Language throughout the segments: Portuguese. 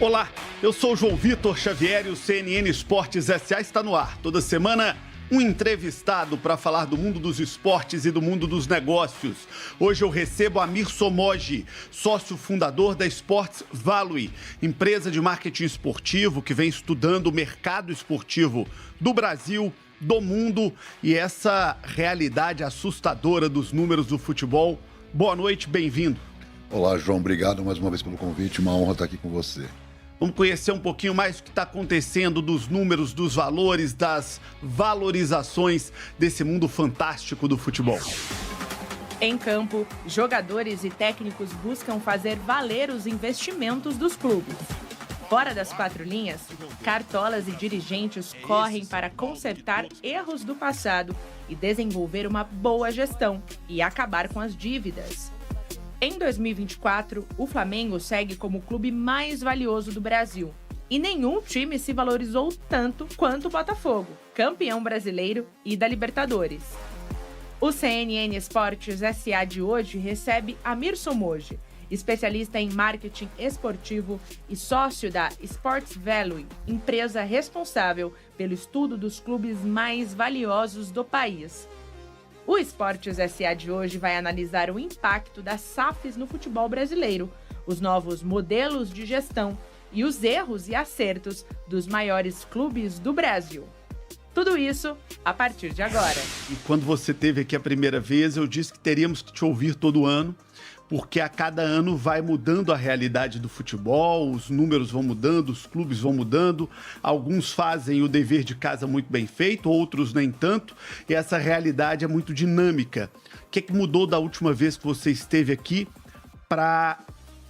Olá, eu sou o João Vitor Xavier e o CNN Esportes SA está no ar. Toda semana, um entrevistado para falar do mundo dos esportes e do mundo dos negócios. Hoje eu recebo Amir Somogy, sócio fundador da Sports Value, empresa de marketing esportivo que vem estudando o mercado esportivo do Brasil, do mundo e essa realidade assustadora dos números do futebol. Boa noite, bem-vindo. Olá, João, obrigado mais uma vez pelo convite, uma honra estar aqui com você. Vamos conhecer um pouquinho mais o que está acontecendo dos números, dos valores, das valorizações desse mundo fantástico do futebol. Em campo, jogadores e técnicos buscam fazer valer os investimentos dos clubes. Fora das quatro linhas, cartolas e dirigentes correm para consertar erros do passado e desenvolver uma boa gestão e acabar com as dívidas. Em 2024, o Flamengo segue como o clube mais valioso do Brasil. E nenhum time se valorizou tanto quanto o Botafogo, campeão brasileiro e da Libertadores. O CNN Esportes SA de hoje recebe Amir Somogy, especialista em marketing esportivo e sócio da Sports Value, empresa responsável pelo estudo dos clubes mais valiosos do país. O Esportes SA de hoje vai analisar o impacto das SAFs no futebol brasileiro, os novos modelos de gestão e os erros e acertos dos maiores clubes do Brasil. Tudo isso a partir de agora. E quando você esteve aqui a primeira vez, eu disse que teríamos que te ouvir todo ano, porque a cada ano vai mudando a realidade do futebol, os números vão mudando, os clubes vão mudando, alguns fazem o dever de casa muito bem feito, outros nem tanto, e essa realidade é muito dinâmica. O que mudou da última vez que você esteve aqui para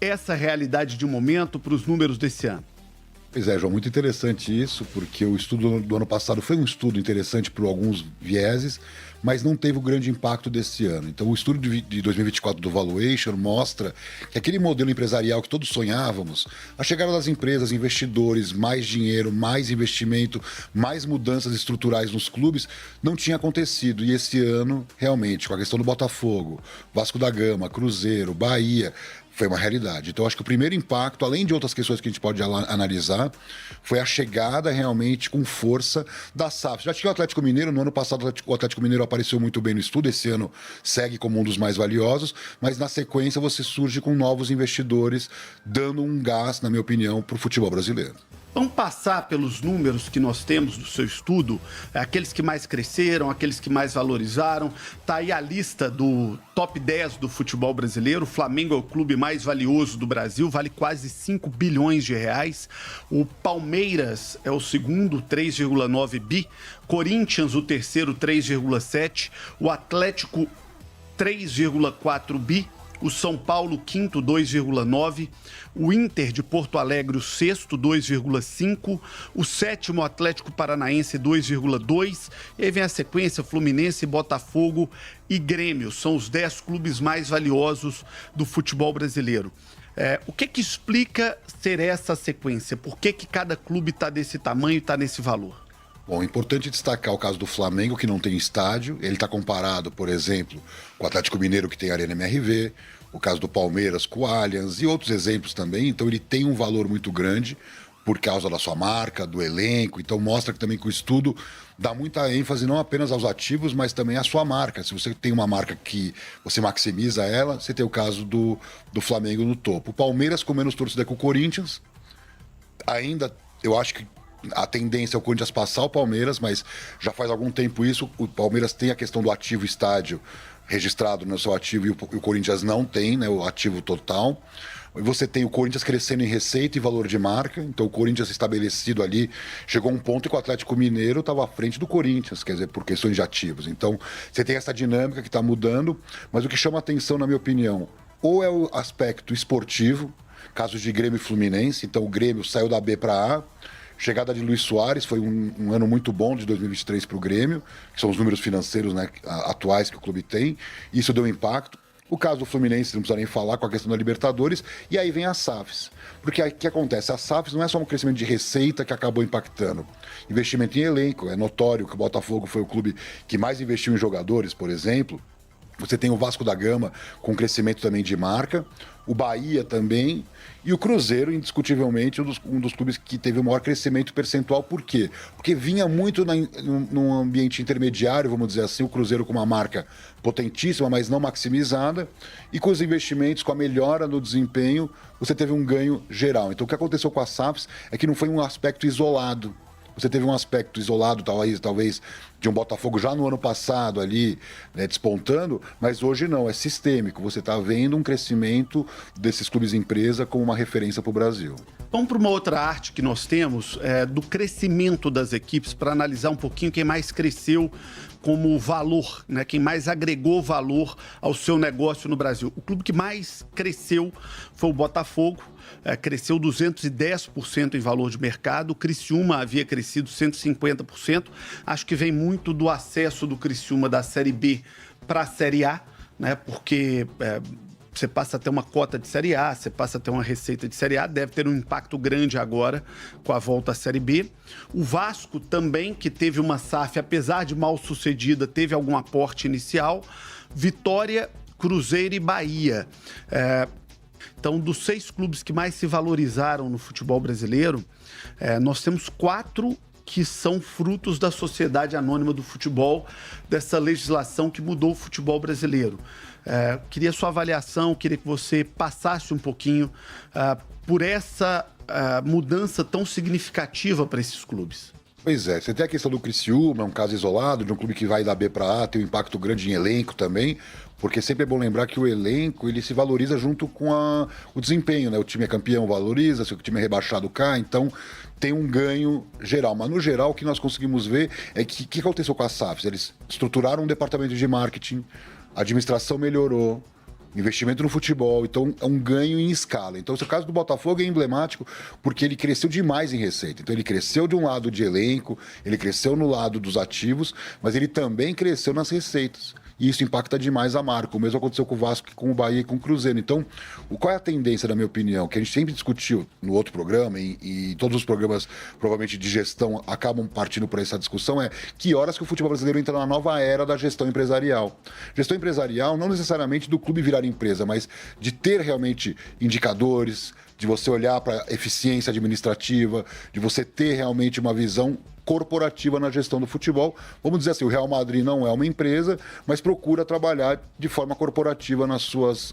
essa realidade de momento, para os números desse ano? Pois é, João, muito interessante isso, porque o estudo do ano passado foi um estudo interessante por alguns vieses, mas não teve o grande impacto desse ano. Então, o estudo de 2024 do Valuation mostra que aquele modelo empresarial que todos sonhávamos, a chegada das empresas, investidores, mais dinheiro, mais investimento, mais mudanças estruturais nos clubes, não tinha acontecido. E esse ano, realmente, com a questão do Botafogo, Vasco da Gama, Cruzeiro, Bahia, foi uma realidade. Então, acho que o primeiro impacto, além de outras questões que a gente pode analisar, foi a chegada realmente com força da SAF. Já tinha o Atlético Mineiro, no ano passado o Atlético Mineiro apareceu muito bem no estudo, esse ano segue como um dos mais valiosos, mas na sequência você surge com novos investidores, dando um gás, na minha opinião, para o futebol brasileiro. Vamos passar pelos números que nós temos do seu estudo, aqueles que mais cresceram, aqueles que mais valorizaram. Está aí a lista do top 10 do futebol brasileiro. O Flamengo é o clube mais valioso do Brasil, vale quase 5 bilhões de reais. O Palmeiras é o segundo, 3,9 bi. Corinthians, o terceiro, 3,7. O Atlético, 3,4 bi. O São Paulo, quinto, 2,9. O Inter de Porto Alegre, o sexto, 2,5. O sétimo, Atlético Paranaense, 2,2. E aí vem a sequência, Fluminense, Botafogo e Grêmio. São os 10 clubes mais valiosos do futebol brasileiro. O que explica ser essa sequência? Por que cada clube está desse tamanho e está nesse valor? Bom, é importante destacar o caso do Flamengo, que não tem estádio. Ele está comparado, por exemplo, com o Atlético Mineiro, que tem Arena MRV, o caso do Palmeiras com o Allianz e outros exemplos também. Então, ele tem um valor muito grande por causa da sua marca, do elenco. Então, mostra que também que o estudo dá muita ênfase não apenas aos ativos, mas também à sua marca. Se você tem uma marca que você maximiza ela, você tem o caso do Flamengo no topo. O Palmeiras com menos torcida que o Corinthians. Ainda, eu acho que a tendência é o Corinthians passar o Palmeiras, mas já faz algum tempo isso. O Palmeiras tem a questão do ativo estádio registrado no seu ativo e o Corinthians não tem, né, o ativo total. E você tem o Corinthians crescendo em receita e valor de marca, então o Corinthians estabelecido ali, chegou a um ponto que o Atlético Mineiro estava à frente do Corinthians, quer dizer, por questões de ativos. Então, você tem essa dinâmica que está mudando, mas o que chama atenção, na minha opinião, ou é o aspecto esportivo, casos de Grêmio e Fluminense, então o Grêmio saiu da B para A, chegada de Luis Soares, foi um ano muito bom de 2023 para o Grêmio, que são os números financeiros, né, atuais que o clube tem, isso deu impacto. O caso do Fluminense, não precisa nem falar, com a questão da Libertadores, e aí vem as SAFs. Porque o que acontece? As SAFs não é só um crescimento de receita que acabou impactando. Investimento em elenco, é notório que o Botafogo foi o clube que mais investiu em jogadores, por exemplo, Você tem o Vasco da Gama com crescimento também de marca, o Bahia também, e o Cruzeiro, indiscutivelmente, um dos clubes que teve o maior crescimento percentual. Por quê? Porque vinha muito num ambiente intermediário, vamos dizer assim, o Cruzeiro com uma marca potentíssima, mas não maximizada, e com os investimentos, com a melhora no desempenho, você teve um ganho geral. Então, o que aconteceu com a SAFs é que não foi um aspecto isolado. Você teve um aspecto isolado, talvez, de um Botafogo já no ano passado ali, né, despontando, mas hoje não, é sistêmico. Você está vendo um crescimento desses clubes empresa como uma referência para o Brasil. Vamos para uma outra arte que nós temos, do crescimento das equipes, para analisar um pouquinho quem mais cresceu como valor, né? Quem mais agregou valor ao seu negócio no Brasil. O clube que mais cresceu foi o Botafogo, cresceu 210% em valor de mercado. O Criciúma havia crescido 150%. Acho que vem muito do acesso do Criciúma da Série B para a Série A, né? Porque você passa a ter uma cota de Série A, você passa a ter uma receita de Série A, deve ter um impacto grande agora com a volta à Série B. O Vasco também, que teve uma SAF, apesar de mal sucedida, teve algum aporte inicial. Vitória, Cruzeiro e Bahia. Então, dos 6 clubes que mais se valorizaram no futebol brasileiro, nós temos 4 que são frutos da Sociedade Anônima do Futebol, dessa legislação que mudou o futebol brasileiro. Queria sua avaliação, queria que você passasse um pouquinho por essa mudança tão significativa para esses clubes. Pois é, você tem a questão do Criciúma, é um caso isolado, de um clube que vai da B para A, tem um impacto grande em elenco também, porque sempre é bom lembrar que o elenco, ele se valoriza junto com o desempenho, né? O time é campeão, valoriza, se o time é rebaixado, cai, então tem um ganho geral. Mas, no geral, o que nós conseguimos ver é que o que aconteceu com as SAFs? Eles estruturaram um departamento de marketing, a administração melhorou, investimento no futebol, então é um ganho em escala. Então, esse caso do Botafogo é emblemático porque ele cresceu demais em receita. Então, ele cresceu de um lado de elenco, ele cresceu no lado dos ativos, mas ele também cresceu nas receitas. E isso impacta demais a marca. O mesmo aconteceu com o Vasco, com o Bahia e com o Cruzeiro. Então, qual é a tendência, na minha opinião, que a gente sempre discutiu no outro programa, e todos os programas, provavelmente, de gestão acabam partindo para essa discussão, é que horas que o futebol brasileiro entra na nova era da gestão empresarial. Gestão empresarial, não necessariamente do clube virar empresa, mas de ter realmente indicadores, de você olhar para a eficiência administrativa, de você ter realmente uma visão corporativa na gestão do futebol. Vamos dizer assim, o Real Madrid não é uma empresa, mas procura trabalhar de forma corporativa nas suas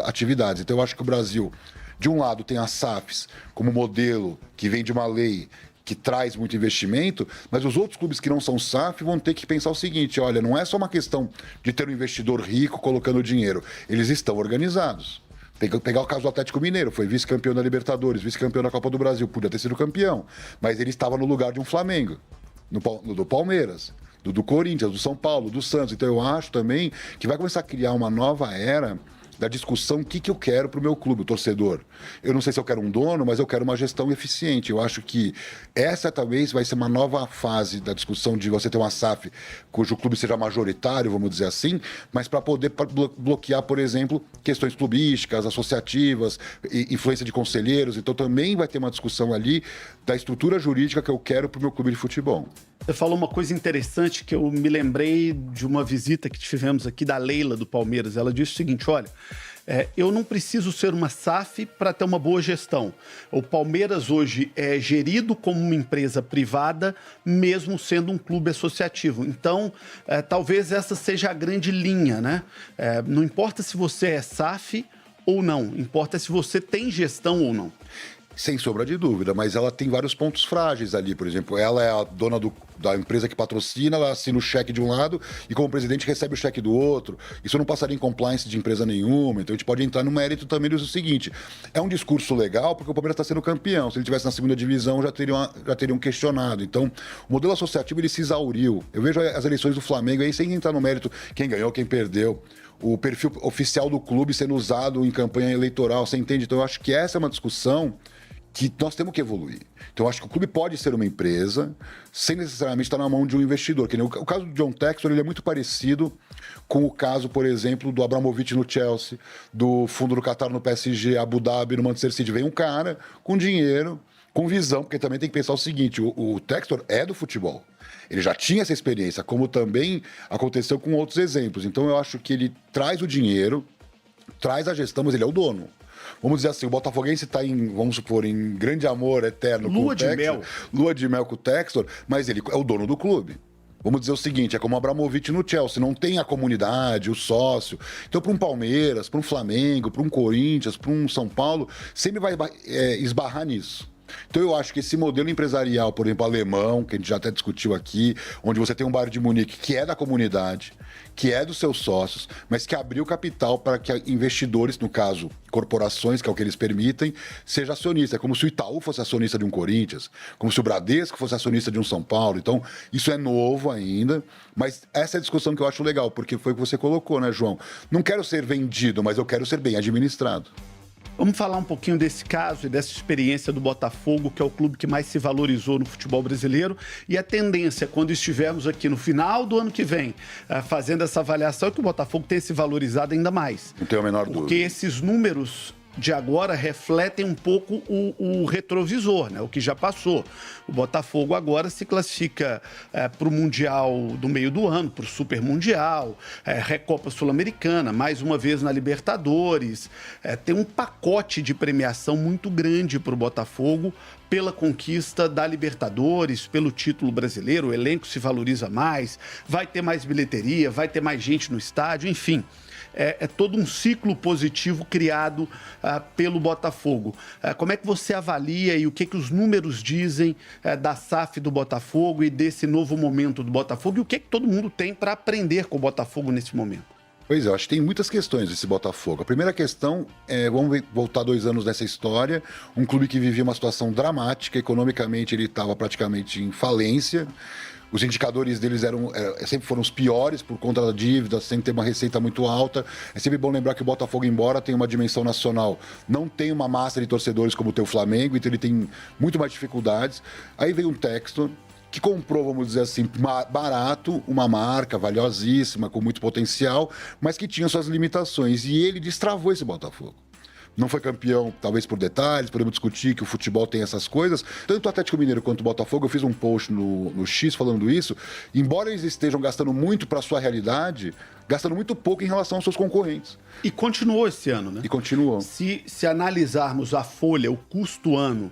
atividades. Então, eu acho que o Brasil, de um lado, tem as SAFs como modelo que vem de uma lei que traz muito investimento, mas os outros clubes que não são SAF vão ter que pensar o seguinte: olha, não é só uma questão de ter um investidor rico colocando dinheiro, eles estão organizados. Tem que pegar o caso do Atlético Mineiro, foi vice-campeão da Libertadores, vice-campeão da Copa do Brasil, podia ter sido campeão, mas ele estava no lugar de um Flamengo, do Palmeiras, do Corinthians, do São Paulo, do Santos. Então eu acho também que vai começar a criar uma nova era da discussão, o que eu quero para o meu clube, o torcedor. Eu não sei se eu quero um dono, mas eu quero uma gestão eficiente. Eu acho que essa talvez vai ser uma nova fase da discussão de você ter uma SAF cujo clube seja majoritário, vamos dizer assim, mas para poder bloquear, por exemplo, questões clubísticas, associativas, influência de conselheiros. Então também vai ter uma discussão ali da estrutura jurídica que eu quero para o meu clube de futebol. Você falou uma coisa interessante que eu me lembrei de uma visita que tivemos aqui da Leila, do Palmeiras. Ela disse o seguinte: olha, eu não preciso ser uma SAF para ter uma boa gestão. O Palmeiras hoje é gerido como uma empresa privada, mesmo sendo um clube associativo. Então, talvez essa seja a grande linha, né? Não importa se você é SAF ou não, importa se você tem gestão ou não. Sem sombra de dúvida, mas ela tem vários pontos frágeis ali. Por exemplo, ela é a dona da empresa que patrocina, ela assina o cheque de um lado e, como presidente, recebe o cheque do outro. Isso não passaria em compliance de empresa nenhuma. Então, a gente pode entrar no mérito também do seguinte: é um discurso legal porque o Palmeiras está sendo campeão. Se ele estivesse na segunda divisão, já teriam questionado. Então, o modelo associativo, ele se exauriu. Eu vejo as eleições do Flamengo aí, sem entrar no mérito quem ganhou, quem perdeu. O perfil oficial do clube sendo usado em campanha eleitoral, você entende? Então, eu acho que essa é uma discussão que nós temos que evoluir. Então, eu acho que o clube pode ser uma empresa sem necessariamente estar na mão de um investidor. Que nem o caso do John Textor, ele é muito parecido com o caso, por exemplo, do Abramovich no Chelsea, do fundo do Qatar no PSG, Abu Dhabi no Manchester City. Vem um cara com dinheiro, com visão, porque também tem que pensar o seguinte: o Textor é do futebol. Ele já tinha essa experiência, como também aconteceu com outros exemplos. Então eu acho que ele traz o dinheiro, traz a gestão, mas ele é o dono. Vamos dizer assim, o botafoguense está vamos supor, em grande amor eterno com o Textor. Lua de mel com o Textor, mas ele é o dono do clube. Vamos dizer o seguinte, é como o Abramovich no Chelsea, não tem a comunidade, o sócio. Então, para um Palmeiras, para um Flamengo, para um Corinthians, para um São Paulo, sempre vai esbarrar nisso. Então, eu acho que esse modelo empresarial, por exemplo, alemão, que a gente já até discutiu aqui, onde você tem um Bayern de Munique que é da comunidade, que é dos seus sócios, mas que abriu capital para que investidores, no caso, corporações, que é o que eles permitem, seja acionista. É como se o Itaú fosse acionista de um Corinthians, como se o Bradesco fosse acionista de um São Paulo. Então, isso é novo ainda, mas essa é a discussão que eu acho legal, porque foi o que você colocou, né, João? Não quero ser vendido, mas eu quero ser bem administrado. Vamos falar um pouquinho desse caso e dessa experiência do Botafogo, que é o clube que mais se valorizou no futebol brasileiro. E a tendência, quando estivermos aqui no final do ano que vem, fazendo essa avaliação, é que o Botafogo tenha se valorizado ainda mais. Não tenho a menor dúvida. Porque esses números de agora refletem um pouco o retrovisor, né? O que já passou. O Botafogo agora se classifica para o Mundial do meio do ano, para o Super Mundial, Recopa Sul-Americana, mais uma vez na Libertadores. Tem um pacote de premiação muito grande para o Botafogo pela conquista da Libertadores, pelo título brasileiro. O elenco se valoriza mais, vai ter mais bilheteria, vai ter mais gente no estádio, enfim. É todo um ciclo positivo criado pelo Botafogo. Como é que você avalia e o que os números dizem da SAF do Botafogo e desse novo momento do Botafogo? E o que todo mundo tem para aprender com o Botafogo nesse momento? Pois é, eu acho que tem muitas questões desse Botafogo. A primeira questão vamos voltar 2 anos nessa história, um clube que vivia uma situação dramática, economicamente ele estava praticamente em falência. Os indicadores deles sempre foram os piores por conta da dívida, sem ter uma receita muito alta. É sempre bom lembrar que o Botafogo, embora tenha uma dimensão nacional, não tem uma massa de torcedores como tem o Flamengo, então ele tem muito mais dificuldades. Aí veio um Textor, que comprou, vamos dizer assim, barato, uma marca valiosíssima, com muito potencial, mas que tinha suas limitações. E ele destravou esse Botafogo. Não foi campeão, talvez por detalhes, podemos discutir que o futebol tem essas coisas. Tanto o Atlético Mineiro quanto o Botafogo, eu fiz um post no X falando isso, embora eles estejam gastando muito para a sua realidade, gastando muito pouco em relação aos seus concorrentes. E continuou esse ano, né? E continuou. Se analisarmos a folha, o custo ano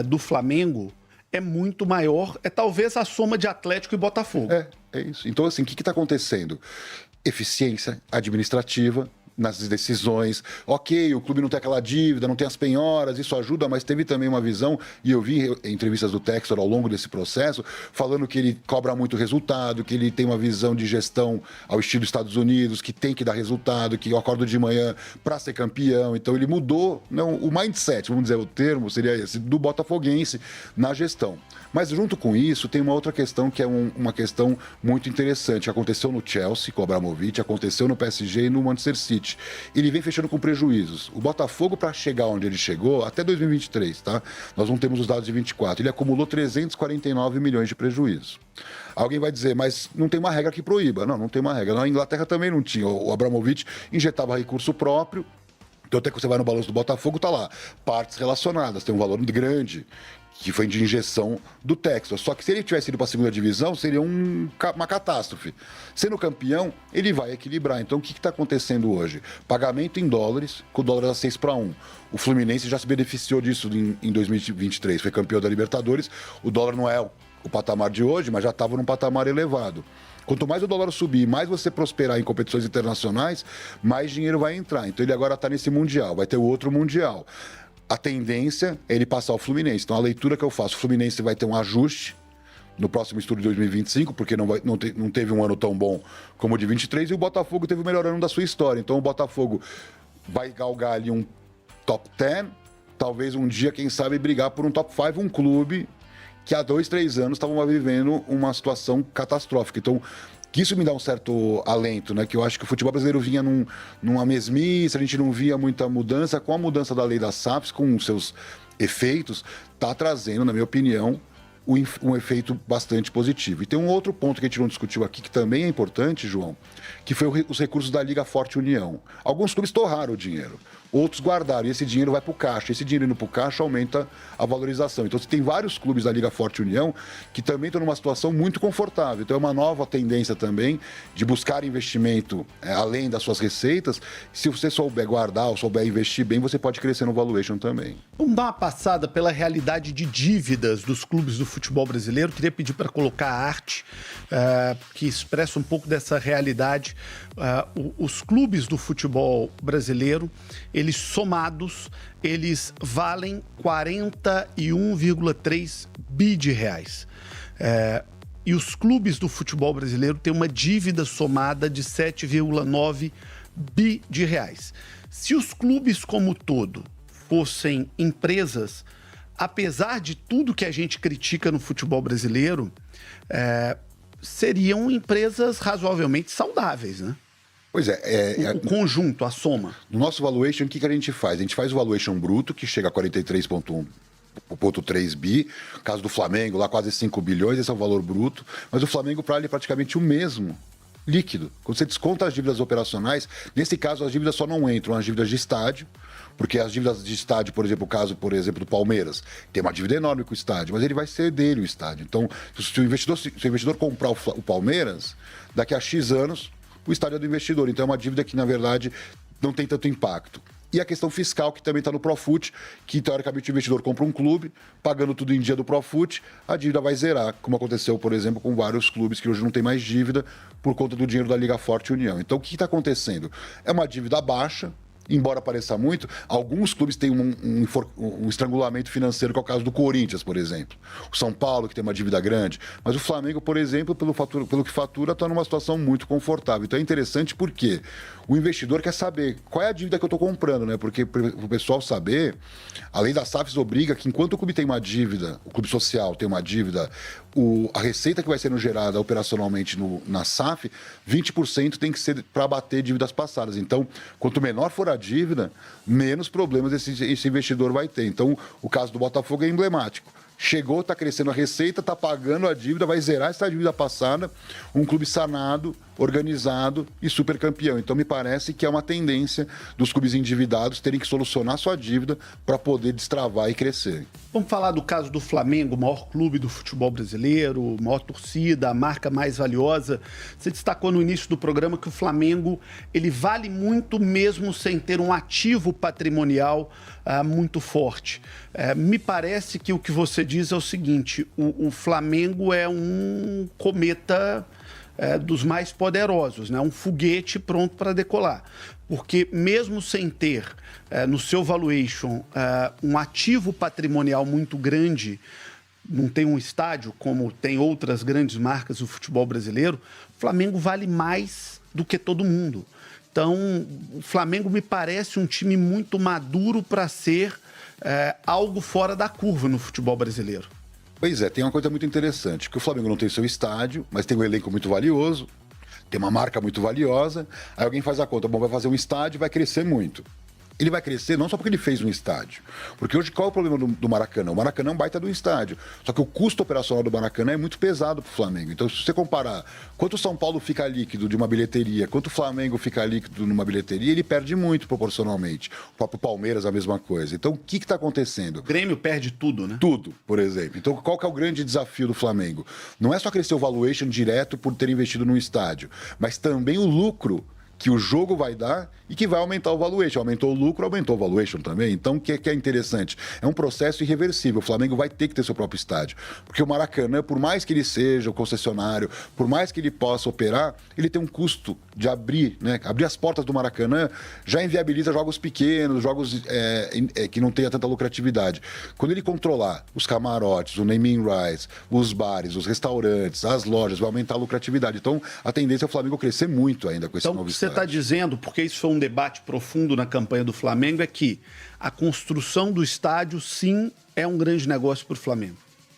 do Flamengo, é muito maior, talvez a soma de Atlético e Botafogo. É isso. Então, assim, o que está acontecendo? Eficiência administrativa nas decisões. Ok, o clube não tem aquela dívida, não tem as penhoras, isso ajuda, mas teve também uma visão, e eu vi entrevistas do Textor ao longo desse processo, falando que ele cobra muito resultado, que ele tem uma visão de gestão ao estilo dos Estados Unidos, que tem que dar resultado, que eu acordo de manhã para ser campeão. Então ele mudou o mindset, vamos dizer, o termo seria esse, do botafoguense na gestão. Mas junto com isso, tem uma outra questão que é uma questão muito interessante. Aconteceu no Chelsea, com o Abramovich, aconteceu no PSG e no Manchester City. Ele vem fechando com prejuízos. O Botafogo, para chegar onde ele chegou, até 2023, tá? Nós não temos os dados de 24. Ele acumulou 349 milhões de prejuízos. Alguém vai dizer, mas não tem uma regra que proíba. Não tem uma regra. Na Inglaterra também não tinha. O Abramovich injetava recurso próprio. Então, até que você vai no balanço do Botafogo, tá lá. Partes relacionadas, tem um valor grande, que foi de injeção do Textor. Só que se ele tivesse ido para a segunda divisão, seria uma catástrofe. Sendo campeão, ele vai equilibrar. Então, o que está acontecendo hoje? Pagamento em dólares, com o dólar a 6-1. O Fluminense já se beneficiou disso em 2023. Foi campeão da Libertadores. O dólar não é o patamar de hoje, mas já estava num patamar elevado. Quanto mais o dólar subir, mais você prosperar em competições internacionais, mais dinheiro vai entrar. Então, ele agora está nesse Mundial. Vai ter o outro Mundial. A tendência é ele passar o Fluminense. Então, a leitura que eu faço, o Fluminense vai ter um ajuste no próximo estudo de 2025, porque não teve um ano tão bom como o de 23, e o Botafogo teve o melhor ano da sua história. Então, o Botafogo vai galgar ali um top 10, talvez um dia, quem sabe, brigar por um top 5, um clube que há 2, 3 anos estavam vivendo uma situação catastrófica. Então, que isso me dá um certo alento, né? Que eu acho que o futebol brasileiro vinha numa mesmice, a gente não via muita mudança. Com a mudança da lei das SAFs, com os seus efeitos, está trazendo, na minha opinião, um efeito bastante positivo. E tem um outro ponto que a gente não discutiu aqui, que também é importante, João, que foi os recursos da Liga Forte União. Alguns clubes torraram o dinheiro. outros guardaram. E esse dinheiro vai para o caixa. Esse dinheiro indo para o caixa aumenta a valorização. Então, você tem vários clubes da Liga Forte União que também estão numa situação muito confortável. Então, é uma nova tendência também de buscar investimento além das suas receitas. Se você souber guardar ou souber investir bem, você pode crescer no valuation também. Vamos dar uma passada pela realidade de dívidas dos clubes do futebol brasileiro. Queria pedir para colocar a arte que expressa um pouco dessa realidade. Os clubes do futebol brasileiro, eles somados, eles valem 41,3 bi de reais. E os clubes do futebol brasileiro têm uma dívida somada de 7,9 bi de reais. Se os clubes como todo fossem empresas, apesar de tudo que a gente critica no futebol brasileiro, seriam empresas razoavelmente saudáveis, né? Pois é. O conjunto, a soma. No nosso valuation, o que a gente faz? A gente faz o valuation bruto, que chega a 43,3 bi. No caso do Flamengo, lá quase 5 bilhões, esse é o valor bruto. Mas o Flamengo, para ele, é praticamente o mesmo líquido. Quando você desconta as dívidas operacionais, nesse caso, as dívidas só não entram as dívidas de estádio, porque as dívidas de estádio, por exemplo, o caso, por exemplo, do Palmeiras, tem uma dívida enorme com o estádio, mas ele vai ser dele o estádio. Então, se o investidor comprar o Palmeiras, daqui a X anos, o estádio é do investidor. Então, é uma dívida que, na verdade, não tem tanto impacto. E a questão fiscal, que também está no Profut, que, teoricamente, o investidor compra um clube, pagando tudo em dia do Profut, a dívida vai zerar, como aconteceu, por exemplo, com vários clubes que hoje não tem mais dívida por conta do dinheiro da Liga Forte União. Então, o que está acontecendo? É uma dívida baixa. Embora pareça muito, alguns clubes têm um estrangulamento financeiro, que é o caso do Corinthians, por exemplo. O São Paulo, que tem uma dívida grande. Mas o Flamengo, por exemplo, pelo que fatura, está numa situação muito confortável. Então é interessante porque o investidor quer saber qual é a dívida que eu estou comprando, né? Porque para o pessoal saber, a lei da SAFs obriga que enquanto o clube tem uma dívida, o clube social tem uma dívida, a receita que vai sendo gerada operacionalmente na SAF, 20% tem que ser para abater dívidas passadas. Então, quanto menor for a dívida, menos problemas esse investidor vai ter. Então, o caso do Botafogo é emblemático. Chegou, está crescendo a receita, está pagando a dívida, vai zerar essa dívida passada, um clube sanado, organizado e super campeão. Então, me parece que é uma tendência dos clubes endividados terem que solucionar sua dívida para poder destravar e crescer. Vamos falar do caso do Flamengo, o maior clube do futebol brasileiro, maior torcida, a marca mais valiosa. Você destacou no início do programa que o Flamengo ele vale muito mesmo sem ter um ativo patrimonial muito forte. Me parece que o que você diz é o seguinte, o Flamengo é um cometa dos mais poderosos, né? Um foguete pronto para decolar. Porque mesmo sem ter no seu valuation um ativo patrimonial muito grande, não tem um estádio como tem outras grandes marcas do futebol brasileiro, o Flamengo vale mais do que todo mundo. Então, o Flamengo me parece um time muito maduro para ser algo fora da curva no futebol brasileiro. Pois é, tem uma coisa muito interessante, que o Flamengo não tem seu estádio, mas tem um elenco muito valioso, tem uma marca muito valiosa, aí alguém faz a conta, bom, vai fazer um estádio e vai crescer muito. Ele vai crescer não só porque ele fez um estádio, porque hoje qual é o problema do Maracanã? O Maracanã é um baita do estádio, só que o custo operacional do Maracanã é muito pesado para o Flamengo. Então, se você comparar quanto o São Paulo fica líquido de uma bilheteria, quanto o Flamengo fica líquido numa bilheteria, ele perde muito proporcionalmente. O próprio Palmeiras a mesma coisa. Então, o que está acontecendo? O Grêmio perde tudo, né? Tudo, por exemplo. Então, qual que é o grande desafio do Flamengo? Não é só crescer o valuation direto por ter investido num estádio, mas também o lucro que o jogo vai dar e que vai aumentar o valuation. Aumentou o lucro, aumentou o valuation também. Então, o que é interessante? É um processo irreversível. O Flamengo vai ter que ter seu próprio estádio. Porque o Maracanã, por mais que ele seja o concessionário, por mais que ele possa operar, ele tem um custo de abrir, né? Abrir as portas do Maracanã já inviabiliza jogos pequenos, jogos que não tenha tanta lucratividade. Quando ele controlar os camarotes, o naming rights, os bares, os restaurantes, as lojas, vai aumentar a lucratividade. Então, a tendência é o Flamengo crescer muito ainda com esse novo estádio. Você está dizendo, porque isso foi um debate profundo na campanha do Flamengo, é que a construção do estádio, sim, é um grande negócio para o Flamengo.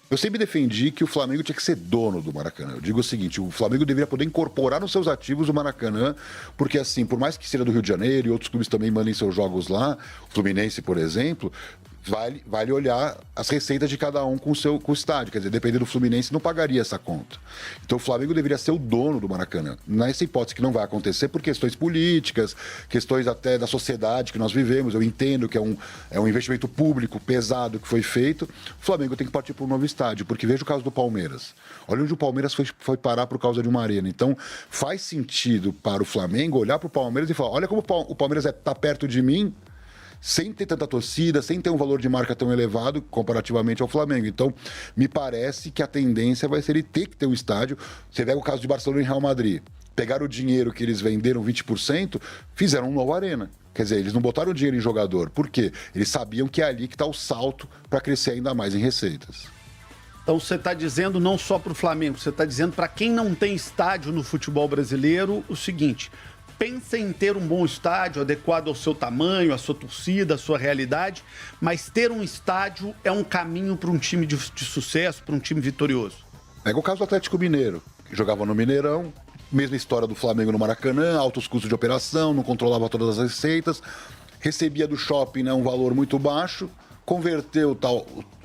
Eu sempre defendi que o Flamengo tinha que ser dono do Maracanã. Eu digo o seguinte, o Flamengo deveria poder incorporar nos seus ativos o Maracanã, porque assim, por mais que seja do Rio de Janeiro e outros clubes também mandem seus jogos lá, o Fluminense, por exemplo, vale olhar as receitas de cada um com o estádio. Quer dizer, dependendo do Fluminense, não pagaria essa conta. Então o Flamengo deveria ser o dono do Maracanã. Nessa hipótese que não vai acontecer por questões políticas, questões até da sociedade que nós vivemos. Eu entendo que é um investimento público pesado que foi feito. O Flamengo tem que partir para um novo estádio, porque veja o caso do Palmeiras. Olha onde o Palmeiras foi parar por causa de uma arena. Então faz sentido para o Flamengo olhar para o Palmeiras e falar, olha como o Palmeiras está perto de mim, sem ter tanta torcida, sem ter um valor de marca tão elevado comparativamente ao Flamengo. Então, me parece que a tendência vai ser ele ter que ter um estádio. Você pega o caso de Barcelona e Real Madrid. Pegaram o dinheiro que eles venderam, 20%, fizeram uma nova arena. Quer dizer, eles não botaram dinheiro em jogador. Por quê? Eles sabiam que é ali que está o salto para crescer ainda mais em receitas. Então você está dizendo não só para o Flamengo, você está dizendo para quem não tem estádio no futebol brasileiro o seguinte: pensa em ter um bom estádio adequado ao seu tamanho, à sua torcida, à sua realidade, mas ter um estádio é um caminho para um time de sucesso, para um time vitorioso. Pega o caso do Atlético Mineiro, que jogava no Mineirão, mesma história do Flamengo no Maracanã, altos custos de operação, não controlava todas as receitas, recebia do shopping, né, um valor muito baixo, converteu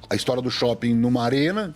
a história do shopping numa arena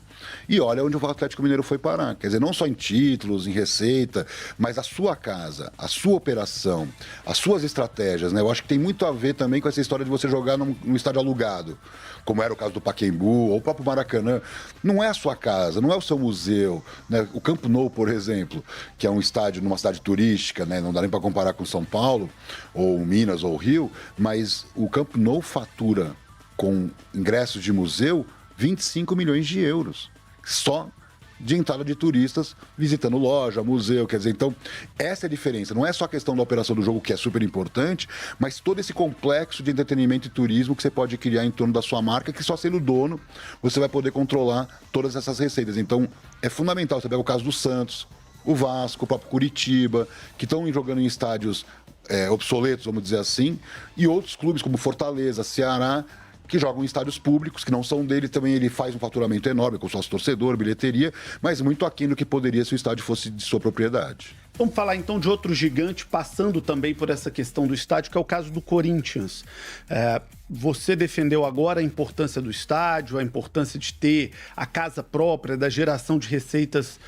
e olha onde o Atlético Mineiro foi parar. Quer dizer, não só em títulos, em receita, mas a sua casa, a sua operação, as suas estratégias, né? Eu acho que tem muito a ver também com essa história de você jogar num estádio alugado, como era o caso do Pacaembu ou o próprio Maracanã. Não é a sua casa, não é o seu museu, né? O Camp Nou, por exemplo, que é um estádio numa cidade turística, né? Não dá nem para comparar com São Paulo, ou Minas, ou Rio, mas o Camp Nou fatura com ingressos de museu, 25 milhões de euros. Só de entrada de turistas visitando loja, museu. Quer dizer, então, essa é a diferença. Não é só a questão da operação do jogo, que é super importante, mas todo esse complexo de entretenimento e turismo que você pode criar em torno da sua marca, que só sendo dono, você vai poder controlar todas essas receitas. Então, é fundamental. Você pega o caso do Santos, o Vasco, o próprio Curitiba, que estão jogando em estádios obsoletos, vamos dizer assim, e outros clubes como Fortaleza, Ceará, que jogam em estádios públicos, que não são dele, também ele faz um faturamento enorme com sócio torcedor, bilheteria, mas muito aquém do que poderia se o estádio fosse de sua propriedade. Vamos falar então de outro gigante passando também por essa questão do estádio, que é o caso do Corinthians. Você defendeu agora a importância do estádio, a importância de ter a casa própria, da geração de receitas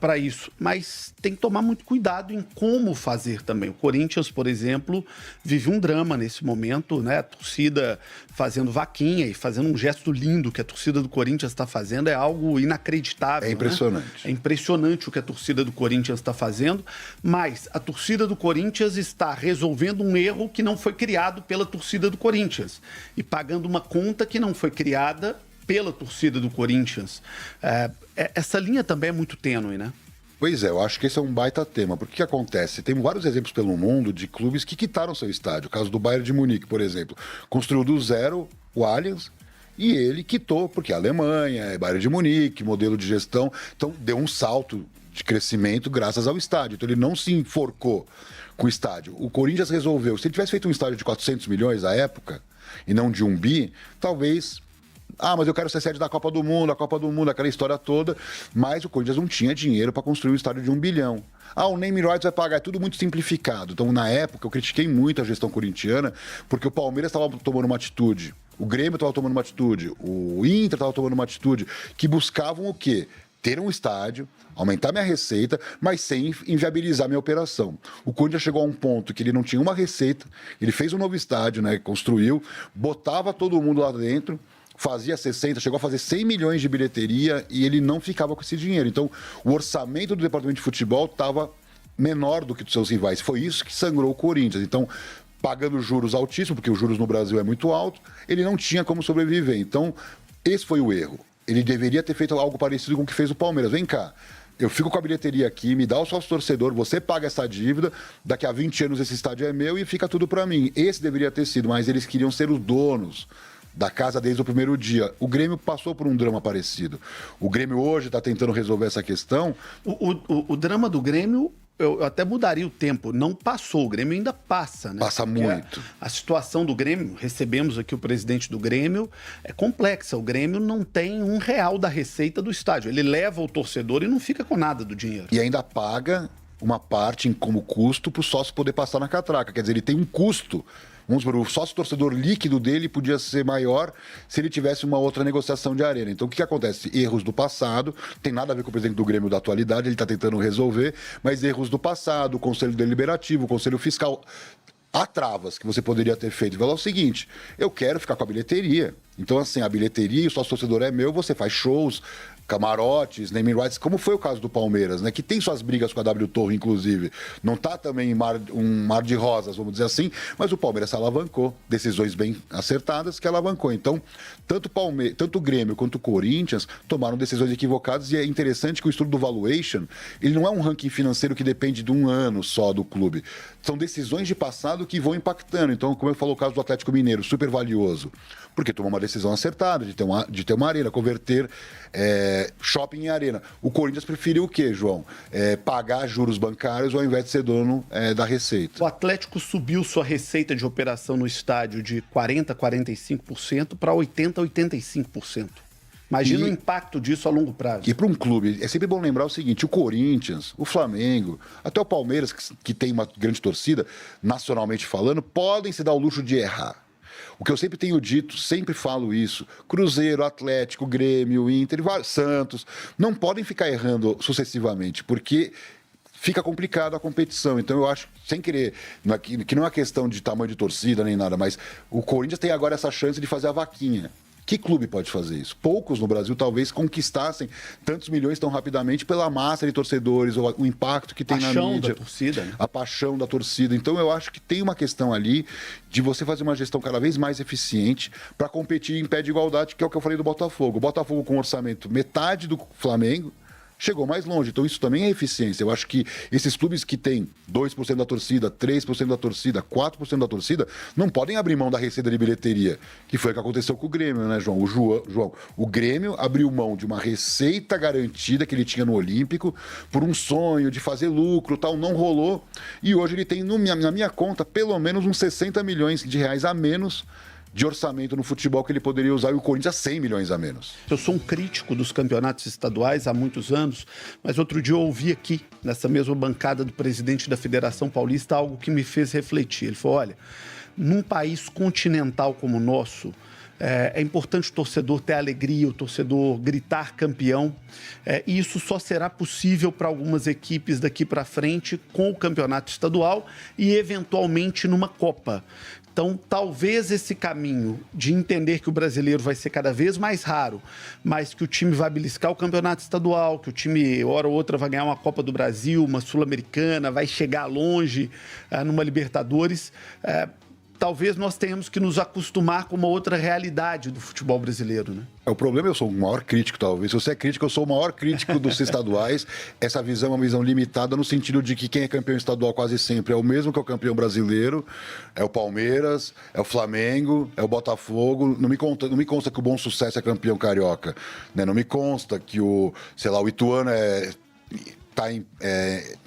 para isso, mas tem que tomar muito cuidado em como fazer também. O Corinthians, por exemplo, vive um drama nesse momento, né? A torcida fazendo vaquinha e fazendo um gesto lindo que a torcida do Corinthians está fazendo, é algo inacreditável. É impressionante. Né? É impressionante o que a torcida do Corinthians está fazendo, mas a torcida do Corinthians está resolvendo um erro que não foi criado pela torcida do Corinthians e pagando uma conta que não foi criada pela torcida do Corinthians. Essa linha também é muito tênue, né? Pois é, eu acho que esse é um baita tema. Porque o que acontece? Tem vários exemplos pelo mundo de clubes que quitaram seu estádio. O caso do Bayern de Munique, por exemplo. Construiu do zero o Allianz e ele quitou, porque a Alemanha, é Bayern de Munique, modelo de gestão. Então, deu um salto de crescimento graças ao estádio. Então, ele não se enforcou com o estádio. O Corinthians resolveu. Se ele tivesse feito um estádio de 400 milhões à época, e não de 1 bi, talvez... mas eu quero ser sede da Copa do Mundo, aquela história toda. Mas o Corinthians não tinha dinheiro para construir um estádio de 1 bilhão. O naming rights vai pagar, é tudo muito simplificado. Então, na época, eu critiquei muito a gestão corintiana, porque o Palmeiras estava tomando uma atitude, o Grêmio estava tomando uma atitude, o Inter estava tomando uma atitude, que buscavam o quê? Ter um estádio, aumentar minha receita, mas sem inviabilizar minha operação. O Corinthians chegou a um ponto que ele não tinha uma receita, ele fez um novo estádio, né, construiu, botava todo mundo lá dentro, fazia 60, chegou a fazer 100 milhões de bilheteria e ele não ficava com esse dinheiro. Então, o orçamento do departamento de futebol estava menor do que dos seus rivais. Foi isso que sangrou o Corinthians. Então, pagando juros altíssimos, porque os juros no Brasil é muito alto, ele não tinha como sobreviver. Então, esse foi o erro. Ele deveria ter feito algo parecido com o que fez o Palmeiras. Vem cá, eu fico com a bilheteria aqui, me dá o sócio torcedor, você paga essa dívida, daqui a 20 anos esse estádio é meu e fica tudo para mim. Esse deveria ter sido, mas eles queriam ser os donos da casa desde o primeiro dia. O Grêmio passou por um drama parecido. O Grêmio hoje está tentando resolver essa questão. O drama do Grêmio, eu até mudaria o tempo. Não passou, o Grêmio ainda passa, né? Passa muito. A situação do Grêmio, recebemos aqui o presidente do Grêmio, é complexa. O Grêmio não tem R$1 da receita do estádio. Ele leva o torcedor e não fica com nada do dinheiro. E ainda paga uma parte como custo para o sócio poder passar na catraca. Quer dizer, ele tem um custo. vamos supor, o sócio-torcedor líquido dele podia ser maior se ele tivesse uma outra negociação de arena. Então, o que acontece? Erros do passado, tem nada a ver com o presidente do Grêmio da atualidade, ele está tentando resolver, mas erros do passado, o Conselho Deliberativo, o Conselho Fiscal... Há travas que você poderia ter feito. Falar o seguinte, eu quero ficar com a bilheteria. Então, assim, a bilheteria e o sócio-torcedor é meu, você faz shows, camarotes, naming rights, como foi o caso do Palmeiras, né? Que tem suas brigas com a W Torre, inclusive. Não está também um mar de rosas, vamos dizer assim, mas o Palmeiras se alavancou. Decisões bem acertadas que alavancou. Então, tanto o Grêmio quanto o Corinthians tomaram decisões equivocadas e é interessante que o estudo do valuation, ele não é um ranking financeiro que depende de um ano só do clube. São decisões de passado que vão impactando. Então, como eu falei o caso do Atlético Mineiro, super valioso, porque tomou uma decisão acertada de ter uma arena, converter shopping em arena. O Corinthians preferiu o quê, João? Pagar juros bancários ao invés de ser dono da receita. O Atlético subiu sua receita de operação no estádio de 40% a 45% para 80% a 85%. Imagina o impacto disso a longo prazo. E para um clube, é sempre bom lembrar o seguinte, o Corinthians, o Flamengo, até o Palmeiras, que tem uma grande torcida, nacionalmente falando, podem se dar o luxo de errar. O que eu sempre tenho dito, sempre falo isso, Cruzeiro, Atlético, Grêmio, Inter, Santos, não podem ficar errando sucessivamente, porque fica complicado a competição. Então eu acho, sem querer, que não é uma questão de tamanho de torcida nem nada, mas o Corinthians tem agora essa chance de fazer a vaquinha. Que clube pode fazer isso? Poucos no Brasil talvez conquistassem tantos milhões tão rapidamente pela massa de torcedores, ou o impacto que tem na mídia. A paixão da torcida, né? A paixão da torcida. Então eu acho que tem uma questão ali de você fazer uma gestão cada vez mais eficiente para competir em pé de igualdade, que é o que eu falei do Botafogo. O Botafogo com orçamento metade do Flamengo, chegou mais longe. Então, isso também é eficiência. Eu acho que esses clubes que têm 2% da torcida, 3% da torcida, 4% da torcida, não podem abrir mão da receita de bilheteria, que foi o que aconteceu com o Grêmio, né, João? O Grêmio abriu mão de uma receita garantida que ele tinha no Olímpico por um sonho de fazer lucro, tal, não rolou. E hoje ele tem, na minha conta, pelo menos uns 60 milhões de reais a menos de orçamento no futebol que ele poderia usar, e o Corinthians 100 milhões a menos. Eu sou um crítico dos campeonatos estaduais há muitos anos, mas outro dia eu ouvi aqui, nessa mesma bancada do presidente da Federação Paulista, algo que me fez refletir. Ele falou, olha, num país continental como o nosso, é importante o torcedor ter alegria, o torcedor gritar campeão, e isso só será possível para algumas equipes daqui para frente com o campeonato estadual e, eventualmente, numa Copa. Então, talvez esse caminho de entender que o brasileiro vai ser cada vez mais raro, mas que o time vai beliscar o campeonato estadual, que o time, hora ou outra, vai ganhar uma Copa do Brasil, uma Sul-Americana, vai chegar longe numa Libertadores, talvez nós tenhamos que nos acostumar com uma outra realidade do futebol brasileiro, né? O problema, eu sou o maior crítico, talvez. Se você é crítico, eu sou o maior crítico dos estaduais. Essa visão é uma visão limitada no sentido de que quem é campeão estadual quase sempre é o mesmo que é o campeão brasileiro, é o Palmeiras, é o Flamengo, é o Botafogo. Não me consta que o Bom Sucesso é campeão carioca, né? Não me consta que o Ituano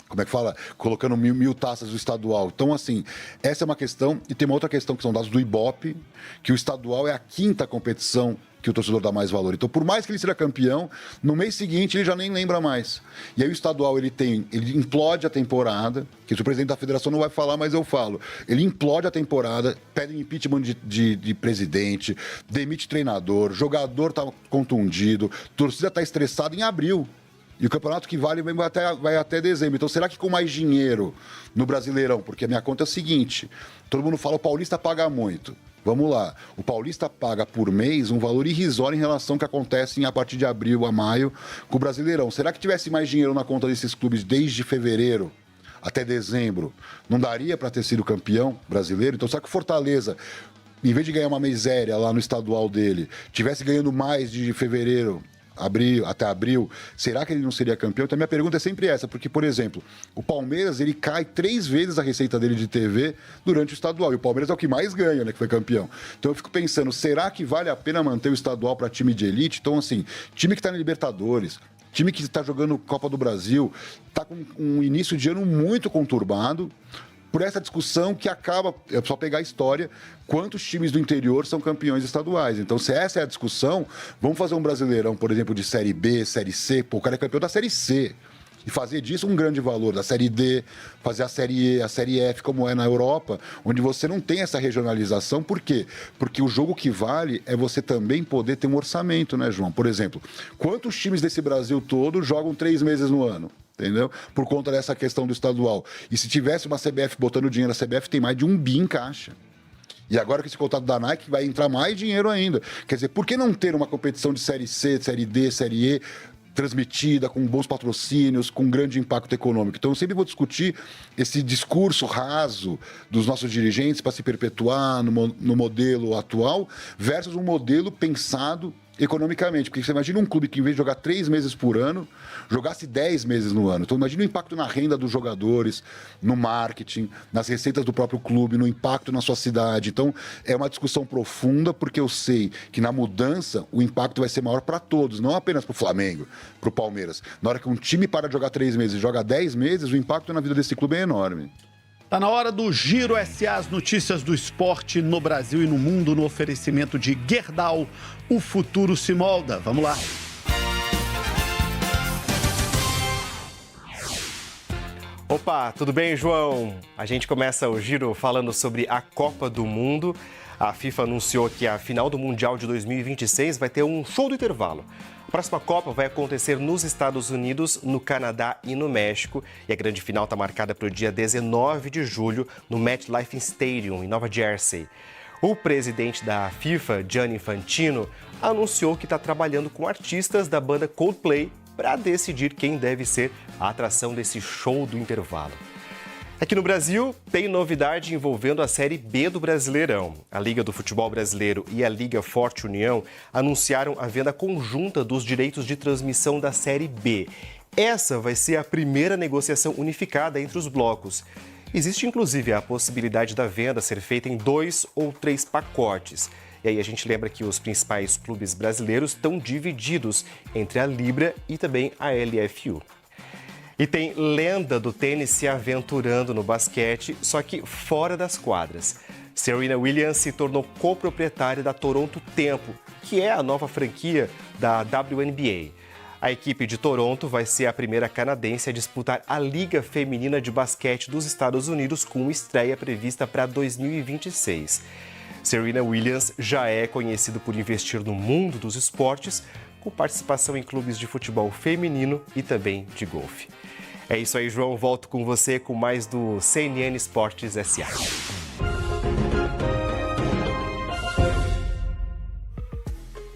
como é que fala? Colocando mil taças do estadual. Então, assim, essa é uma questão. E tem uma outra questão que são dados do Ibope, que o estadual é a 5ª competição que o torcedor dá mais valor. Então, por mais que ele seja campeão, no mês seguinte ele já nem lembra mais. E aí o estadual, ele implode a temporada, que o presidente da federação não vai falar, mas eu falo. Ele implode a temporada, pede impeachment de presidente, demite treinador, jogador tá contundido, torcida tá estressada em abril. E o campeonato que vale vai até dezembro. Então, será que com mais dinheiro no Brasileirão? Porque a minha conta é a seguinte, todo mundo fala o paulista paga muito. Vamos lá, o paulista paga por mês um valor irrisório em relação ao que acontece a partir de abril a maio com o Brasileirão. Será que tivesse mais dinheiro na conta desses clubes desde fevereiro até dezembro, não daria para ter sido campeão brasileiro? Então, será que o Fortaleza, em vez de ganhar uma miséria lá no estadual dele, tivesse ganhando mais de fevereiro até abril, será que ele não seria campeão? Então, a minha pergunta é sempre essa, porque, por exemplo, o Palmeiras, ele cai 3 vezes a receita dele de TV durante o estadual, e o Palmeiras é o que mais ganha, né, que foi campeão. Então, eu fico pensando, será que vale a pena manter o estadual para time de elite? Então, assim, time que está na Libertadores, time que está jogando Copa do Brasil, está com um início de ano muito conturbado, por essa discussão que acaba, é só pegar a história, quantos times do interior são campeões estaduais. Então, se essa é a discussão, vamos fazer um Brasileirão, por exemplo, de Série B, Série C, pô, o cara é campeão da Série C. e fazer disso um grande valor, da Série D, fazer a Série E, a Série F, como é na Europa, onde você não tem essa regionalização. Por quê? Porque o jogo que vale é você também poder ter um orçamento, né, João? Por exemplo, quantos times desse Brasil todo jogam 3 meses no ano? Entendeu? Por conta dessa questão do estadual. E se tivesse uma CBF botando dinheiro, a CBF tem mais de 1 bi em caixa. E agora com esse contrato da Nike vai entrar mais dinheiro ainda. Quer dizer, por que não ter uma competição de Série C, Série D, Série E transmitida, com bons patrocínios, com grande impacto econômico? Então eu sempre vou discutir esse discurso raso dos nossos dirigentes para se perpetuar no modelo atual versus um modelo pensado economicamente, porque você imagina um clube que, em vez de jogar 3 meses por ano, jogasse 10 meses no ano. Então imagina o impacto na renda dos jogadores, no marketing, nas receitas do próprio clube, no impacto na sua cidade. Então é uma discussão profunda, porque eu sei que na mudança o impacto vai ser maior para todos, não apenas para o Flamengo, para o Palmeiras. Na hora que um time para de jogar 3 meses e joga 10 meses, o impacto na vida desse clube é enorme. Tá na hora do Giro SA, as notícias do esporte no Brasil e no mundo, no oferecimento de Gerdau. O futuro se molda. Vamos lá. Opa, tudo bem, João? A gente começa o Giro falando sobre a Copa do Mundo. A FIFA anunciou que a final do Mundial de 2026 vai ter um show do intervalo. A próxima Copa vai acontecer nos Estados Unidos, no Canadá e no México. E a grande final está marcada para o dia 19 de julho, no MetLife Stadium, em Nova Jersey. O presidente da FIFA, Gianni Infantino, anunciou que está trabalhando com artistas da banda Coldplay para decidir quem deve ser a atração desse show do intervalo. Aqui no Brasil, tem novidade envolvendo a Série B do Brasileirão. A Liga do Futebol Brasileiro e a Liga Forte União anunciaram a venda conjunta dos direitos de transmissão da Série B. Essa vai ser a primeira negociação unificada entre os blocos. Existe, inclusive, a possibilidade da venda ser feita em 2 ou 3 pacotes. E aí a gente lembra que os principais clubes brasileiros estão divididos entre a Libra e também a LFU. E tem lenda do tênis se aventurando no basquete, só que fora das quadras. Serena Williams se tornou coproprietária da Toronto Tempo, que é a nova franquia da WNBA. A equipe de Toronto vai ser a primeira canadense a disputar a Liga Feminina de Basquete dos Estados Unidos, com estreia prevista para 2026. Serena Williams já é conhecido por investir no mundo dos esportes, com participação em clubes de futebol feminino e também de golfe. É isso aí, João. Volto com você com mais do CNN Esportes SA.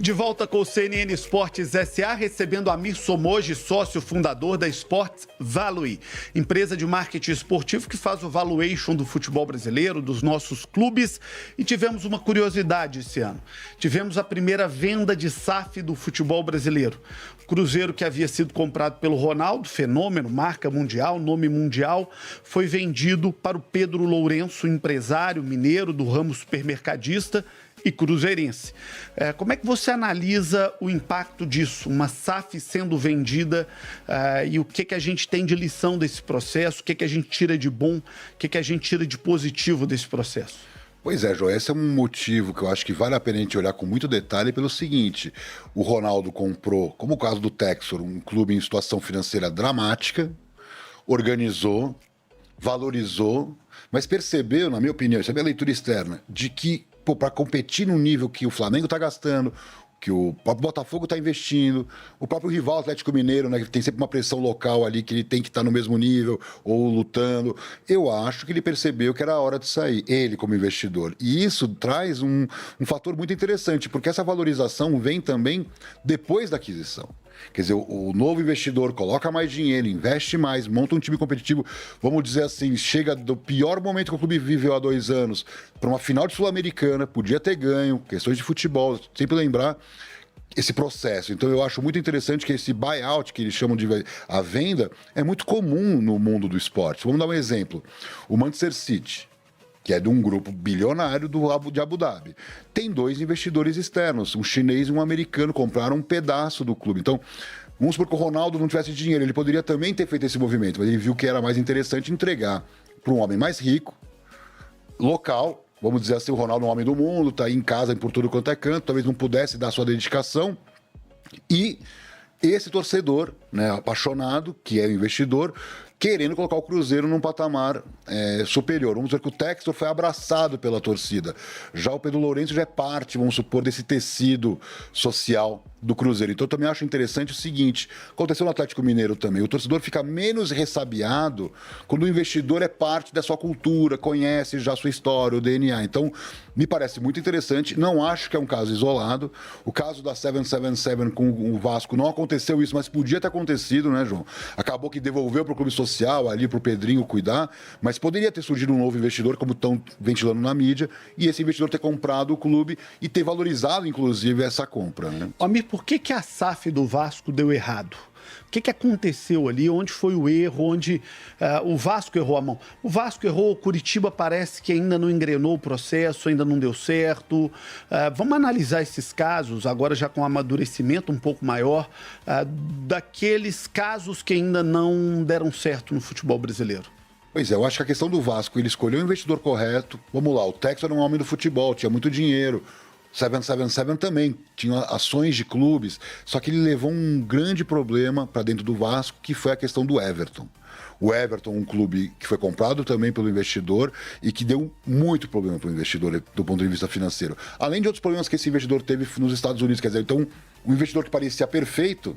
De volta com o CNN Esportes SA, recebendo Amir Somoji, sócio fundador da Sports Value, empresa de marketing esportivo que faz o valuation do futebol brasileiro, dos nossos clubes. E tivemos uma curiosidade esse ano. Tivemos a primeira venda de SAF do futebol brasileiro. O Cruzeiro, que havia sido comprado pelo Ronaldo, fenômeno, marca mundial, nome mundial, foi vendido para o Pedro Lourenço, empresário mineiro do ramo supermercadista e cruzeirense. Como é que você analisa o impacto disso, uma SAF sendo vendida, e o que a gente tem de lição desse processo, o que a gente tira de bom, o que a gente tira de positivo desse processo? Pois é, João, esse é um motivo que eu acho que vale a pena a gente olhar com muito detalhe pelo seguinte: o Ronaldo comprou, como o caso do Textor, um clube em situação financeira dramática, organizou, valorizou, mas percebeu, na minha opinião, isso é a minha leitura externa, de que para competir no nível que o Flamengo está gastando, que o próprio Botafogo está investindo, o próprio rival Atlético Mineiro, né, que tem sempre uma pressão local ali, que ele tem que estar no mesmo nível ou lutando. Eu acho que ele percebeu que era a hora de sair, ele como investidor. E isso traz um fator muito interessante, porque essa valorização vem também depois da aquisição. Quer dizer, o novo investidor coloca mais dinheiro, investe mais, monta um time competitivo, vamos dizer assim, chega do pior momento que o clube viveu há 2 anos para uma final de Sul-Americana, podia ter ganho, questões de futebol, sempre lembrar esse processo. Então eu acho muito interessante que esse buyout, que eles chamam de a venda, é muito comum no mundo do esporte. Vamos dar um exemplo. O Manchester City, que é de um grupo bilionário de Abu Dhabi. Tem 2 investidores externos, um chinês e um americano, compraram um pedaço do clube. Então, vamos supor que o Ronaldo não tivesse dinheiro, ele poderia também ter feito esse movimento, mas ele viu que era mais interessante entregar para um homem mais rico, local, vamos dizer assim, o Ronaldo é um homem do mundo, está aí em casa por tudo quanto é canto, talvez não pudesse dar sua dedicação, e esse torcedor, né, apaixonado, que é o investidor, querendo colocar o Cruzeiro num patamar superior. Vamos dizer que o Textor foi abraçado pela torcida. Já o Pedro Lourenço já é parte, vamos supor, desse tecido social do Cruzeiro. Então, eu também acho interessante o seguinte, aconteceu no Atlético Mineiro também, o torcedor fica menos ressabiado quando o investidor é parte da sua cultura, conhece já a sua história, o DNA. Então, me parece muito interessante, não acho que é um caso isolado. O caso da 777 com o Vasco não aconteceu isso, mas podia ter acontecido, né, João? Acabou que devolveu para o clube social, ali para o Pedrinho cuidar, mas poderia ter surgido um novo investidor, como estão ventilando na mídia, e esse investidor ter comprado o clube e ter valorizado, inclusive, essa compra, né? Amir, por que a SAF do Vasco deu errado? O que aconteceu ali? Onde foi o erro? Onde o Vasco errou a mão? O Vasco errou, o Curitiba parece que ainda não engrenou o processo, ainda não deu certo. Vamos analisar esses casos, agora já com um amadurecimento um pouco maior, daqueles casos que ainda não deram certo no futebol brasileiro. Pois é, eu acho que a questão do Vasco, ele escolheu o investidor correto. Vamos lá, o Textor era um homem do futebol, tinha muito dinheiro. 777 também tinha ações de clubes, só que ele levou um grande problema para dentro do Vasco, que foi a questão do Everton. O Everton, um clube que foi comprado também pelo investidor e que deu muito problema para o investidor do ponto de vista financeiro. Além de outros problemas que esse investidor teve nos Estados Unidos, quer dizer, então, um investidor que parecia perfeito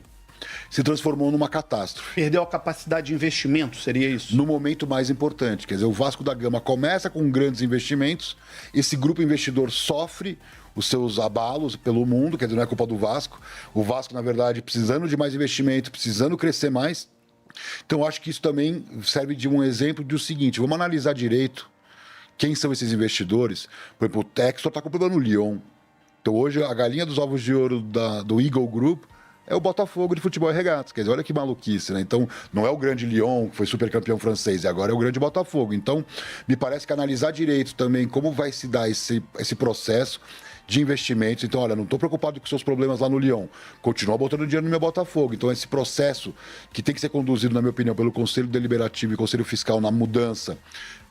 se transformou numa catástrofe. Perdeu a capacidade de investimento, seria isso? No momento mais importante, quer dizer, o Vasco da Gama começa com grandes investimentos, esse grupo investidor sofre os seus abalos pelo mundo, quer dizer, não é culpa do Vasco. O Vasco, na verdade, precisando de mais investimento, precisando crescer mais. Então, acho que isso também serve de um exemplo do seguinte, vamos analisar direito quem são esses investidores. Por exemplo, o Textor está comprando o Lyon. Então, hoje, a galinha dos ovos de ouro do Eagle Group é o Botafogo de futebol e regatas. Quer dizer, olha que maluquice, né? Então, não é o grande Lyon, que foi super campeão francês, e agora é o grande Botafogo. Então, me parece que analisar direito também como vai se dar esse processo de investimentos. Então, olha, não estou preocupado com seus problemas lá no Lyon. Continua botando dinheiro no meu Botafogo. Então, esse processo que tem que ser conduzido, na minha opinião, pelo Conselho Deliberativo e Conselho Fiscal na mudança.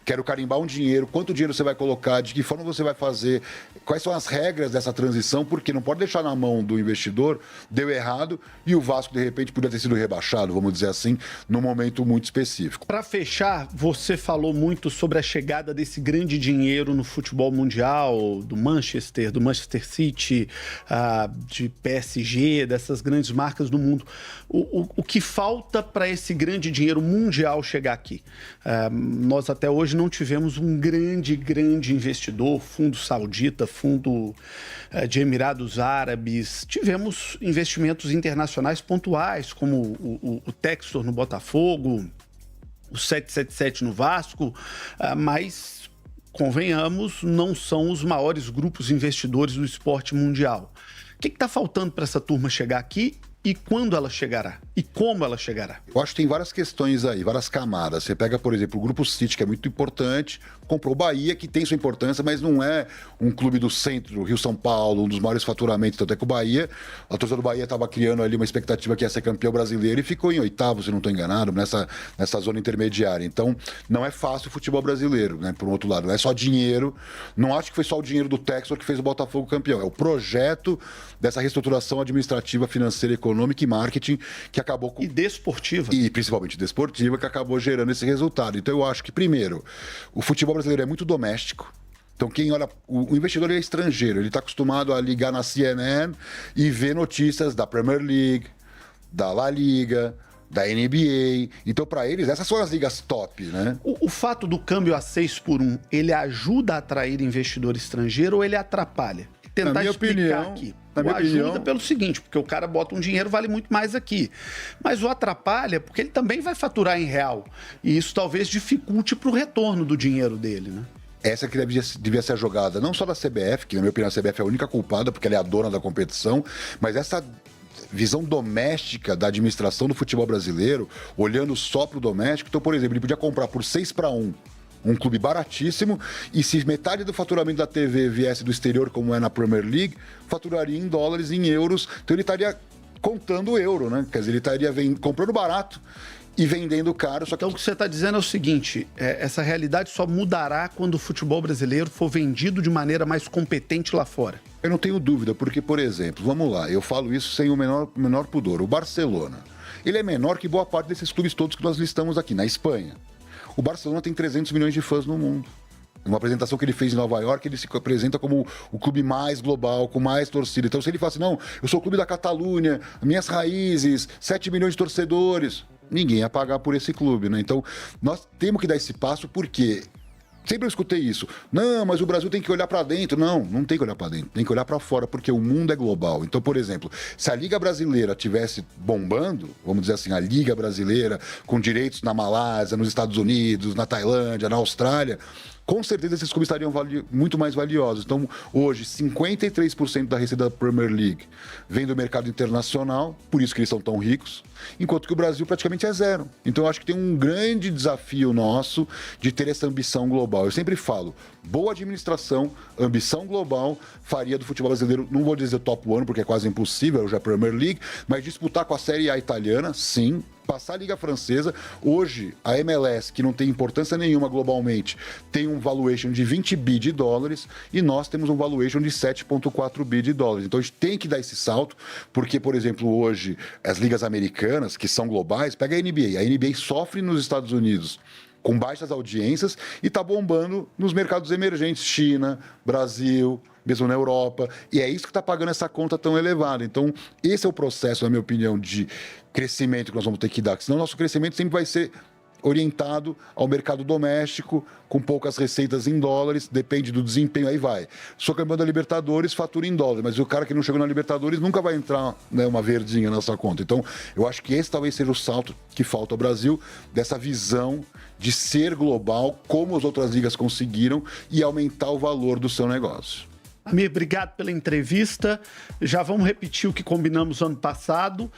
Quero carimbar um dinheiro, quanto dinheiro você vai colocar, de que forma você vai fazer, quais são as regras dessa transição, porque não pode deixar na mão do investidor, deu errado, e o Vasco, de repente, podia ter sido rebaixado, vamos dizer assim, num momento muito específico. Para fechar, você falou muito sobre a chegada desse grande dinheiro no futebol mundial, do Manchester City, de PSG, dessas grandes marcas do mundo. O que falta para esse grande dinheiro mundial chegar aqui? Nós até hoje não tivemos um grande investidor, fundo saudita, fundo de Emirados Árabes. Tivemos investimentos internacionais pontuais, como o Textor no Botafogo, o 777 no Vasco, mas, convenhamos, não são os maiores grupos investidores do esporte mundial. O que está faltando para essa turma chegar aqui? E quando ela chegará? E como ela chegará? Eu acho que tem várias questões aí, várias camadas. Você pega, por exemplo, o Grupo City, que é muito importante, comprou o Bahia, que tem sua importância, mas não é um clube do centro, do Rio-São Paulo, um dos maiores faturamentos. Tanto é que o Bahia, a torcida do Bahia estava criando ali uma expectativa que ia ser campeão brasileiro e ficou em oitavo, se não estou enganado, nessa zona intermediária. Então, não é fácil o futebol brasileiro, né? Por um outro lado, não é só dinheiro. Não acho que foi só o dinheiro do Textor que fez o Botafogo campeão. É o projeto dessa reestruturação administrativa, financeira, econômica e marketing que acabou com... E desportiva. E principalmente desportiva, que acabou gerando esse resultado. Então, eu acho que, primeiro, o futebol brasileiro é muito doméstico. Então, quem olha, o investidor é estrangeiro, ele está acostumado a ligar na CNN e ver notícias da Premier League, da La Liga, da NBA. Então, para eles, essas são as ligas top, né? O fato do câmbio a 6-1, ele ajuda a atrair investidor estrangeiro ou ele atrapalha? Tentar explicar aqui. Ajuda pelo seguinte, porque o cara bota um dinheiro, vale muito mais aqui. Mas o atrapalha porque ele também vai faturar em real. E isso talvez dificulte para o retorno do dinheiro dele, né? Essa que devia ser a jogada, não só da CBF, que na minha opinião a CBF é a única culpada, porque ela é a dona da competição, mas essa visão doméstica da administração do futebol brasileiro, olhando só para o doméstico. Então, por exemplo, ele podia comprar por 6-1 um clube baratíssimo, e se metade do faturamento da TV viesse do exterior, como é na Premier League, faturaria em dólares, em euros, então ele estaria contando o euro, né? Quer dizer, ele estaria comprando barato e vendendo caro. Só que... Então o que você está dizendo é o seguinte, essa realidade só mudará quando o futebol brasileiro for vendido de maneira mais competente lá fora. Eu não tenho dúvida, porque, por exemplo, vamos lá, eu falo isso sem o menor pudor. O Barcelona, ele é menor que boa parte desses clubes todos que nós listamos aqui, na Espanha. O Barcelona tem 300 milhões de fãs no mundo. Uma apresentação que ele fez em Nova York, ele se apresenta como o clube mais global, com mais torcida. Então, se ele fala assim, não, eu sou o clube da Catalunha, minhas raízes, 7 milhões de torcedores, ninguém ia pagar por esse clube, né? Então, nós temos que dar esse passo porque... Sempre eu escutei isso. Não, mas o Brasil tem que olhar para dentro. Não, não tem que olhar para dentro. Tem que olhar para fora, porque o mundo é global. Então, por exemplo, se a Liga Brasileira tivesse bombando, vamos dizer assim, a Liga Brasileira, com direitos na Malásia, nos Estados Unidos, na Tailândia, na Austrália, com certeza esses clubes estariam muito mais valiosos. Então, hoje, 53% da receita da Premier League vem do mercado internacional, por isso que eles são tão ricos, enquanto que o Brasil praticamente é zero. Então, eu acho que tem um grande desafio nosso de ter essa ambição global. Eu sempre falo, boa administração, ambição global, faria do futebol brasileiro, não vou dizer top 1, porque é quase impossível, já é a Premier League, mas disputar com a Série A italiana, sim, passar a Liga Francesa. Hoje, a MLS, que não tem importância nenhuma globalmente, tem um valuation de 20 bi de dólares e nós temos um valuation de 7,4 bi de dólares. Então, a gente tem que dar esse salto, porque, por exemplo, hoje, as ligas americanas, que são globais, pega a NBA. A NBA sofre nos Estados Unidos com baixas audiências e está bombando nos mercados emergentes, China, Brasil, mesmo na Europa, e é isso que está pagando essa conta tão elevada. Então, esse é o processo, na minha opinião, de crescimento que nós vamos ter que dar, senão nosso crescimento sempre vai ser orientado ao mercado doméstico, com poucas receitas em dólares, depende do desempenho, aí vai. Sou campeão da Libertadores, fatura em dólares, mas o cara que não chegou na Libertadores nunca vai entrar, né, uma verdinha nessa conta. Então, eu acho que esse talvez seja o salto que falta ao Brasil, dessa visão de ser global, como as outras ligas conseguiram, e aumentar o valor do seu negócio. Amir, obrigado pela entrevista. Já vamos repetir o que combinamos ano passado.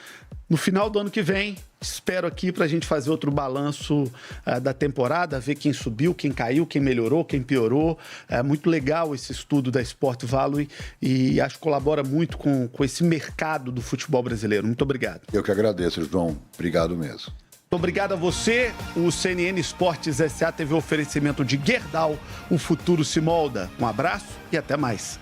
No final do ano que vem, espero aqui para a gente fazer outro balanço da temporada, ver quem subiu, quem caiu, quem melhorou, quem piorou. É muito legal esse estudo da Sport Value e acho que colabora muito com esse mercado do futebol brasileiro. Muito obrigado. Eu que agradeço, João. Obrigado mesmo. Muito obrigado a você. O CNN Esportes SA teve o oferecimento de Gerdau. O futuro se molda. Um abraço e até mais.